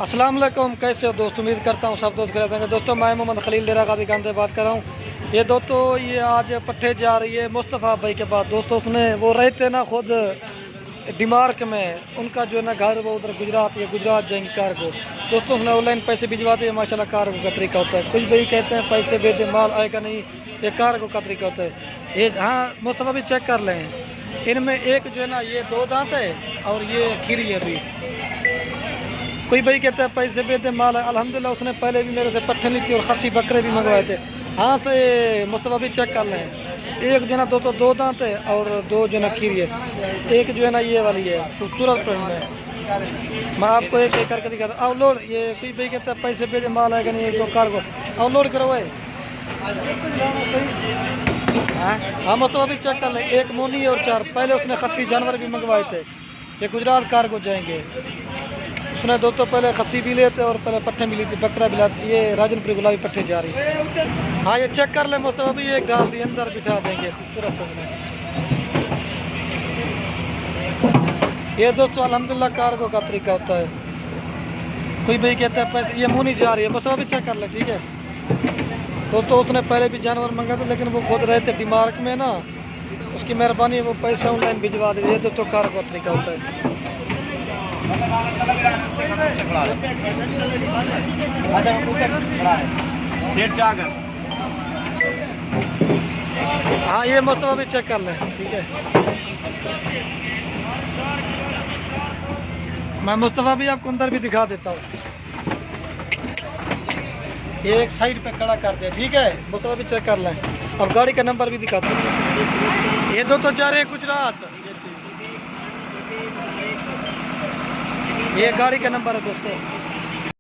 अस्सलाम वालेकुम, कैसे हो दोस्त। उम्मीद करता हूँ सब दोस्त रहते हैं। दोस्तों मैं मोहम्मद खलील डेरा गाजी खान से बात कर रहा हूँ। ये दोस्तों ये आज पट्टे जा रही है मुस्तफ़ा भाई के पास। दोस्तों उसने वो रहते ना खुद डिमार्क में, उनका जो है ना घर वो उधर गुजरात या गुजरात जाएंगे कार को। दोस्तों उसने ऑनलाइन पैसे भिजवाते हैं माशाल्लाह। कार का तरीका होता है, कुछ भाई कहते हैं पैसे भेज माल आएगा नहीं, ये कार का तरीका होता है ये। हाँ मुस्तफ़ा भी चेक कर लें, इनमें एक जो है ना ये 2 दांत है और ये खीरी है। अभी कोई भाई कहता है पैसे भेज दे माल है। अल्हम्दुलिल्लाह उसने पहले भी मेरे से पट्टे ली थी और खस्सी बकरे भी मंगवाए थे। हाँ से मुस्तफ़ा भी चेक कर लें, एक जो है ना 2 दांत है और 2 जो है ना खीरी है। एक जो है ना ये वाली है खूबसूरत प्रिंट में। मैं आपको एक एक करके दिखाता हूँ। आउटलोड ये कोई भाई कहता है पैसे भेजे माल आएगा नहीं, 1-2 कार को आउटलोड करवाए। हाँ मुस्तफ़ा भी चेक कर लें, एक मोनी और 4 पहले उसने खस्सी जानवर भी मंगवाए थे। ये गुजरात कार को जाएंगे। उसने दोस्तों पहले खस्सी भी लेते और पहले पट्टे भी ली थी, बकरा भी लाती। ये राजनपुरी गुलाबी पट्टे जा रही है। हाँ ये चेक कर ले मुस्तफ़ा भी, एक डाल दी अंदर बिठा देंगे खूबसूरत में। ये दोस्तों अल्हम्दुलिल्लाह कार्गो का तरीका होता है। कोई भाई कहता है पैसे, ये मुनी जा रही है मुस्तफ़ा भी चेक कर ले, ठीक है। दोस्तों उसने पहले भी जानवर मंगा था लेकिन वो खुद रहे थे डिमार्क में ना, उसकी मेहरबानी है वो पैसा ऑनलाइन भिजवा दे। ये दोस्तों कार्गो का तरीका होता है। हाँ ये मुस्तफ़ा भी चेक कर लें, ठीक है। मैं मुस्तफ़ा भी आपको अंदर भी दिखा देता हूँ। ये एक साइड पे खड़ा कर दे, ठीक है। मुस्तफ़ा भी चेक कर लें और गाड़ी का नंबर भी दिखाते हैं। ये दोस्तों जा रहे हैं गुजरात, ये गाड़ी का नंबर है दोस्तों।